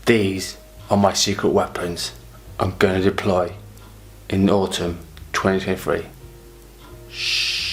These are my secret weapons I'm going to deploy in autumn 2023. Shh.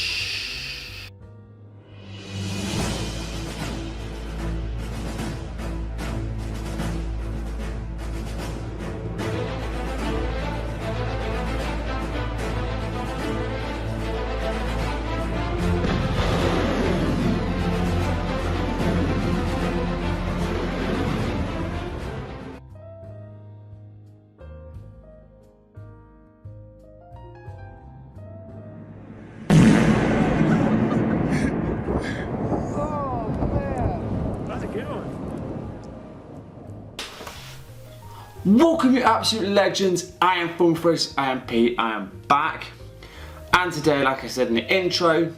Welcome you absolute legends, I am Funfresh, I am Pete, I am back. And today, like I said in the intro,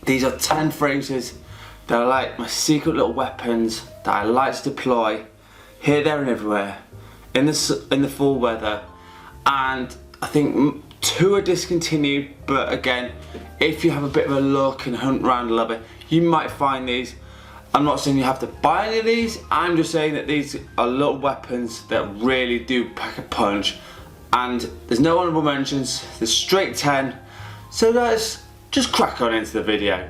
these are 10 fragrances that are like my secret little weapons that I like to deploy here, there and everywhere in the fall weather. And I think 2 are discontinued, but again, if you have a bit of a look and hunt around a little bit, you might find these. I'm not saying you have to buy any of these, I'm just saying that these are little weapons that really do pack a punch. And there's no honourable mentions, there's straight 10, so let's just crack on into the video.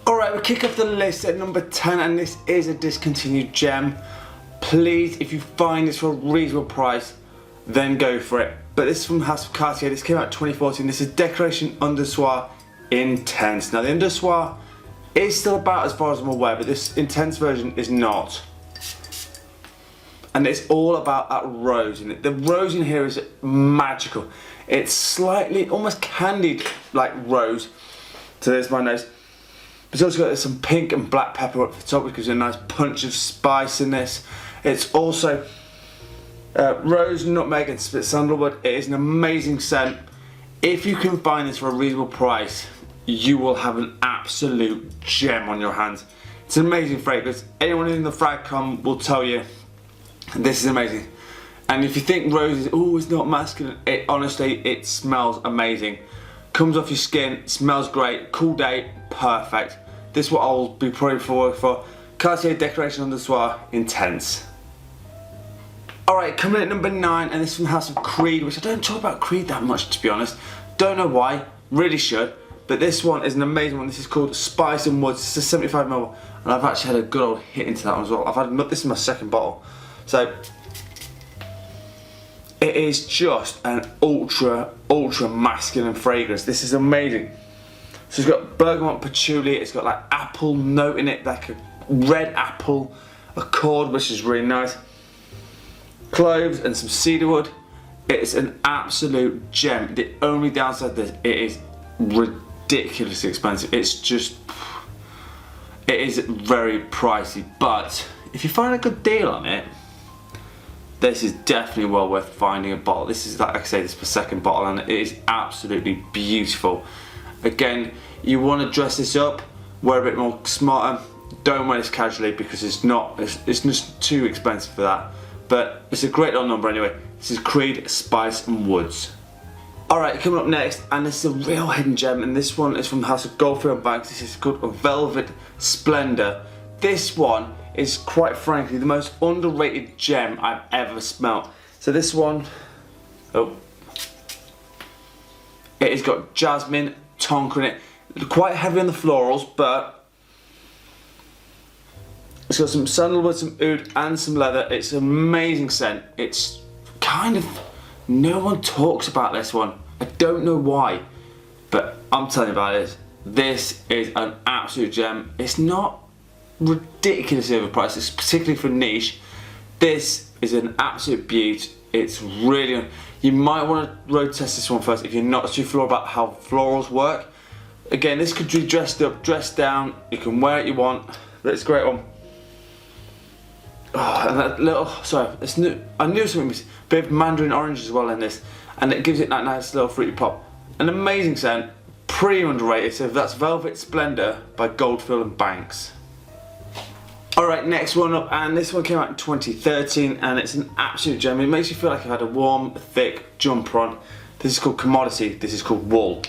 Alright, we'll kick off the list at number 10, and this is a discontinued gem. Please, if you find this for a reasonable price, then go for it. But this is from House of Cartier, this came out in 2014, this is Decoration Under Soir Intense. Now the Under Soir is still about as far as I'm aware, but this intense version is not. And it's all about that rose in it. The rose in here is magical. It's slightly, almost candied like rose. So there's my nose. It's also got some pink and black pepper up the top, which gives it a nice punch of spice in this. It's also rose, nutmeg and sandalwood. It is an amazing scent. If you can find this for a reasonable price, you will have an absolute gem on your hands. It's an amazing fragrance. Anyone in the frag.com will tell you this is amazing. And if you think rose is, oh, it's not masculine, honestly, it smells amazing. Comes off your skin, smells great, cool day, perfect. This is what I'll be probably forward for. Cartier Decoration Under Soir Intense. Alright, coming in at number 9, and this is from House of Creed, which I don't talk about Creed that much, to be honest. Don't know why, really should. But this one is an amazing one. This is called Spice and Woods. It's a 75ml, and I've actually had a good old hit into that one as well. This is my second bottle. So it is just an ultra masculine fragrance. This is amazing. So it's got bergamot patchouli, it's got like apple note in it, like a red apple accord, which is really nice. Cloves and some cedarwood. It's an absolute gem. The only downside to this, it is ridiculously expensive. It is very pricey, but if you find a good deal on it, this is definitely well worth finding a bottle. This is, like I say, this is the second bottle, and it is absolutely beautiful. Again, you want to dress this up, wear a bit more smarter. Don't wear this casually because it's just too expensive for that. But it's a great little number anyway. This is Creed Spice and Woods. Alright, coming up next, and this is a real hidden gem, and this one is from the House of Goldfields Banks. This is called Velvet Splendor. This one is, quite frankly, the most underrated gem I've ever smelt. So this one, it has got jasmine, tonka in it. Quite heavy on the florals, but it's got some sandalwood, some oud and some leather. It's an amazing scent. It's kind of, no one talks about this one. I don't know why, but I'm telling you about this. This is an absolute gem. It's not ridiculously overpriced, it's particularly for niche. This is an absolute beaut. It's really, you might want to road test this one first if you're not too sure about how florals work. Again, this could be dressed up, dressed down, you can wear it you want, but it's a great one. Oh, and that little, sorry, it's new, I knew something was a bit of mandarin orange as well in this, and it gives it that nice little fruity pop. An amazing scent, pretty underrated, so that's Velvet Splendor by Goldfields Banks. Alright, next one up, and this one came out in 2013, and it's an absolute gem. It makes you feel like you've had a warm, thick jumper on. This is called Commodity, this is called Wool.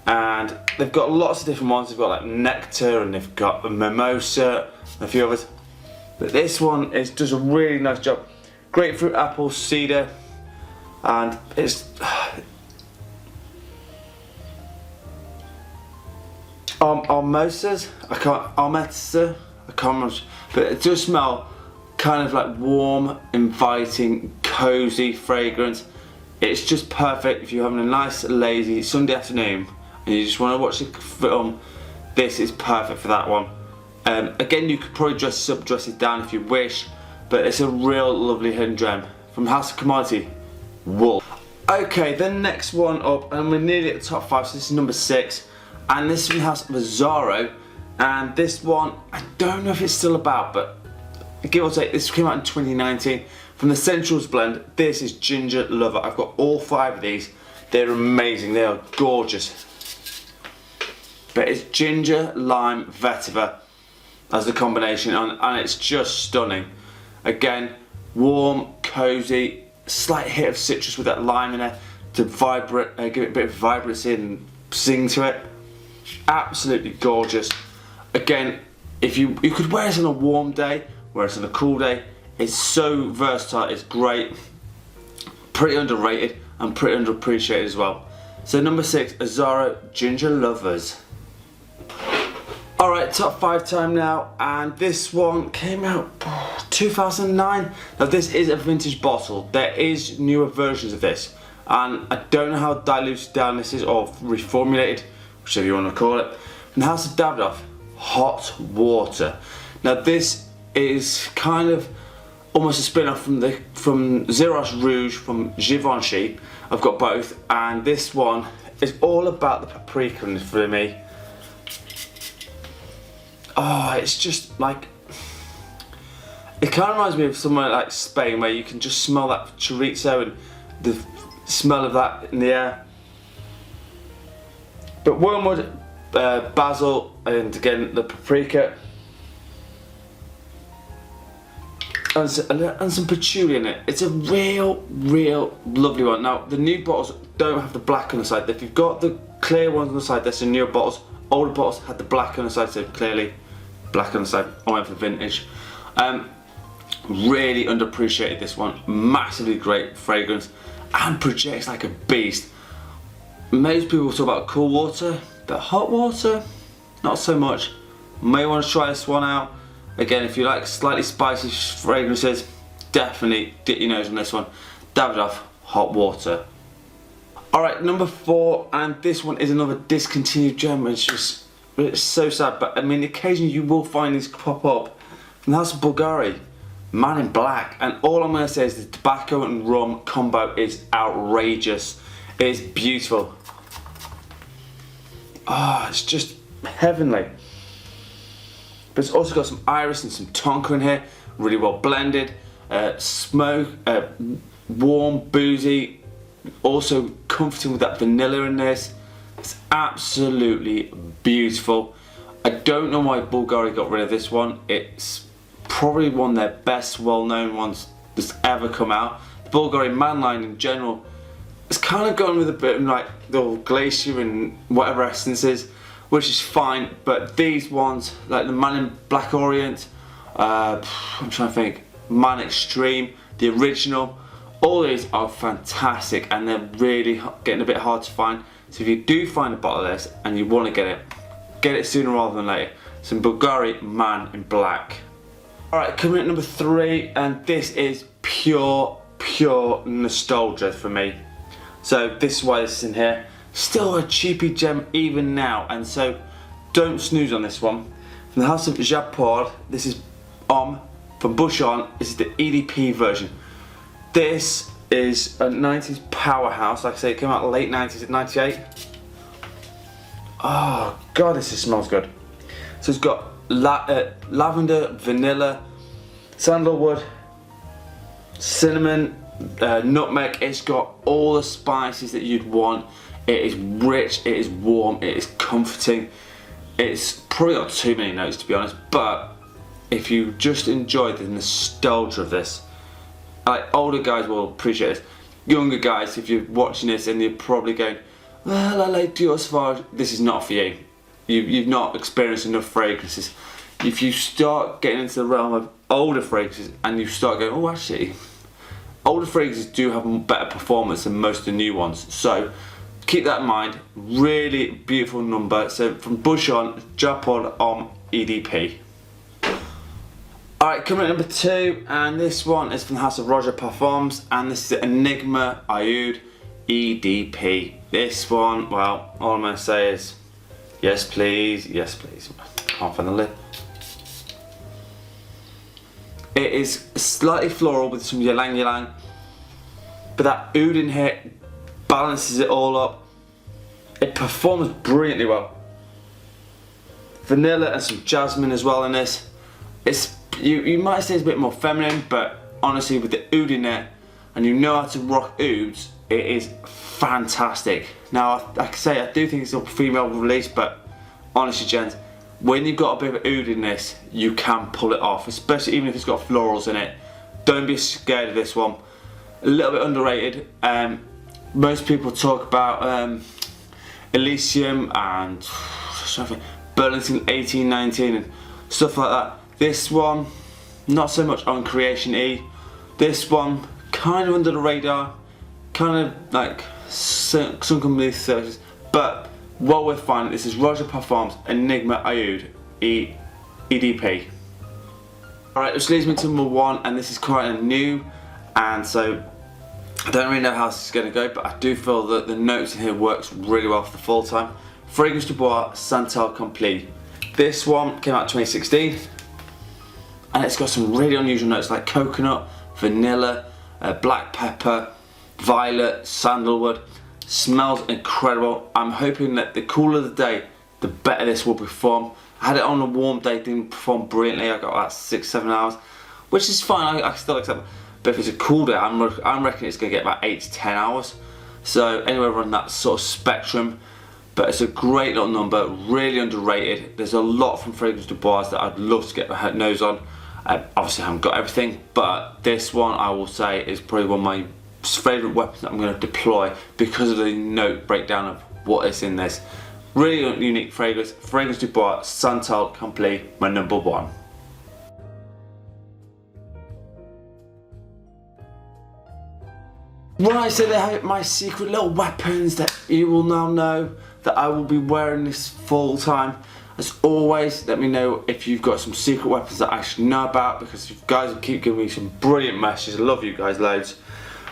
And they've got lots of different ones. They've got like Nectar, and they've got a Mimosa, and a few others. But this one does a really nice job. Grapefruit, apple, cedar, and it's almosas. I can't remember, but it does smell kind of like warm, inviting, cozy fragrance. It's just perfect if you're having a nice, lazy Sunday afternoon and you just want to watch a film. This is perfect for that one. Again, you could probably dress it down if you wish, but it's a real lovely hidden gem from House of Commodity, Wool. Okay, the next one up, and we're nearly at the top 5, so this is number 6, and this is from House of Azzaro, and this one, I don't know if it's still about, but give or take, this came out in 2019. From the Centrals blend, this is Ginger Lover. I've got all 5 of these. They're amazing, they are gorgeous. But it's ginger, lime, vetiver as the combination, and it's just stunning. Again, warm, cozy, slight hit of citrus with that lime in there to give it a bit of vibrancy and sing to it. Absolutely gorgeous. Again, if you could wear this on a warm day, wear it on a cool day. It's so versatile, it's great. Pretty underrated and pretty underappreciated as well. So number 6, Azzaro Ginger Lovers. Alright, top 5 time now, and this one came out 2009. Now this is a vintage bottle. There is newer versions of this, and I don't know how diluted down this is or reformulated, whichever you want to call it. From the House of Davidoff Hot Water. Now this is kind of almost a spin-off from Xerox Rouge from Givenchy. I've got both, and this one is all about the paprika for me. Oh, it's just like, it kind of reminds me of somewhere like Spain where you can just smell that chorizo and the smell of that in the air. But wormwood, basil, and again the paprika, and some patchouli in it. It's a real lovely one. Now the new bottles don't have the black on the side. If you've got the clear ones on the side, there's some newer bottles. Older bottles had the black on the side, so clearly black on the side. I went for vintage. Really underappreciated this one. Massively great fragrance and projects like a beast. Most people talk about cool water, but hot water, not so much. May want to try this one out. Again, if you like slightly spicy fragrances, definitely dip your nose on this one. Davidoff Hot Water. Alright, number 4, and this one is another discontinued gem. It's so sad, but I mean, occasionally you will find these pop up. From the House of Bulgari Man In Black, and all I'm going to say is the tobacco and rum combo is outrageous. It is beautiful. Ah, it's just heavenly. But it's also got some iris and some tonka in here, really well blended. Smoke, warm, boozy, also comforting with that vanilla in this. It's absolutely beautiful. I don't know why Bulgari got rid of this one. It's probably one of their best well-known ones that's ever come out. The Bulgari Man line in general, it's kind of gone with a bit of like the glacier and whatever essences, which is fine, but these ones, like the Man in Black Orient, I'm trying to think, Man Extreme, the original, all these are fantastic and they're really getting a bit hard to find. So if you do find a bottle of this and you want to get it sooner rather than later. Some Bulgari Man In Black. Alright, coming at number 3, and this is pure nostalgia for me. So this is why this is in here. Still a cheapy gem even now, and so don't snooze on this one. From the House of Jaipur, this is Homme from Bushon. This is the EDP version. This is a 90s powerhouse. Like I say, it came out late 90s at 98. Oh god, this smells good. So it's got lavender, vanilla, sandalwood, cinnamon, nutmeg. It's got all the spices that you'd want. It is rich, it is warm, it is comforting. It's probably got too many notes to be honest, but if you just enjoy the nostalgia of this, like older guys will appreciate this. Younger guys, if you're watching this and you're probably going, well, I like Dior Sauvage, this is not for you. You've not experienced enough fragrances. if you start getting into the realm of older fragrances and you start going, oh actually, older fragrances do have better performance than most of the new ones. So keep that in mind. Really beautiful number. So from Bushon, Jaipur Homme EDP. Alright, coming at number 2, and this one is from the house of Roja Parfums, and this is the Enigma Aoud EDP. This one, well, all I'm going to say is yes please, yes please. Can't find the lid. It is slightly floral with some ylang ylang, but that oud in here balances it all up. It performs brilliantly well. Vanilla and some jasmine as well in this. It's you might say it's a bit more feminine, but honestly with the oud in it, and you know how to rock ouds, it is fantastic. Now I can say I do think it's a female release, but honestly gents, when you've got a bit of oud in this, you can pull it off, especially even if it's got florals in it. Don't be scared of this one. A little bit underrated. Most people talk about Elysium and Burlington 1819 and stuff like that. This one, not so much on Creation E. This one, kind of under the radar, kind of like some company services, but well worth finding. This is Roja Parfums Enigma Aoud EDP. Alright, which leads me to number 1, and this is quite a new, and so I don't really know how this is going to go, but I do feel that the notes in here works really well for the full time. Fragrance de Bois Santal Complet. This one came out 2016, and it's got some really unusual notes like coconut, vanilla, black pepper, violet, sandalwood. Smells incredible. I'm hoping that the cooler the day, the better this will perform. I had it on a warm day, didn't perform brilliantly. I got about 6-7 hours, which is fine. I still accept it. But if it's a cool day, I'm reckoning it's going to get about 8 to 10 hours. So anywhere around that sort of spectrum. But it's a great little number, really underrated. There's a lot from Fragrance de Bois that I'd love to get my nose on. Obviously I haven't got everything, but this one I will say is probably one of my favourite weapons that I'm going to deploy because of the note breakdown of what is in this. Really unique fragrance. Fragrance de Bois Santal Complet, my number 1. Right, so they have my secret little weapons that you will now know that I will be wearing this full time. As always, let me know if you've got some secret weapons that I should know about, because you guys keep giving me some brilliant messages. I love you guys loads.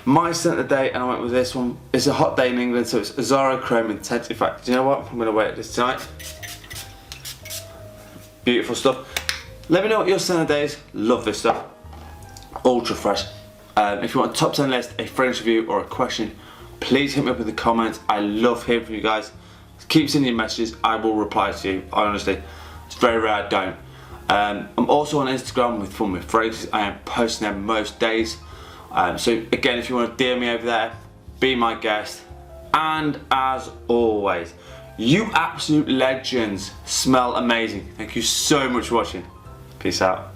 My scent of the day, and I went with this one. It's a hot day in England, so it's Azzaro Chrome Intense. In fact, do you know what? I'm going to wear this tonight. Beautiful stuff. Let me know what your scent of the day is. Love this stuff. Ultra fresh. If you want a top 10 list, a fragrance review, or a question, please hit me up in the comments. I love hearing from you guys. Keep sending your messages. I will reply to you. Honestly, it's very rare I don't. I'm also on Instagram with Fun with Fragrances. I am posting there most days. So again, if you want to DM me over there, be my guest. And as always, you absolute legends smell amazing. Thank you so much for watching. Peace out.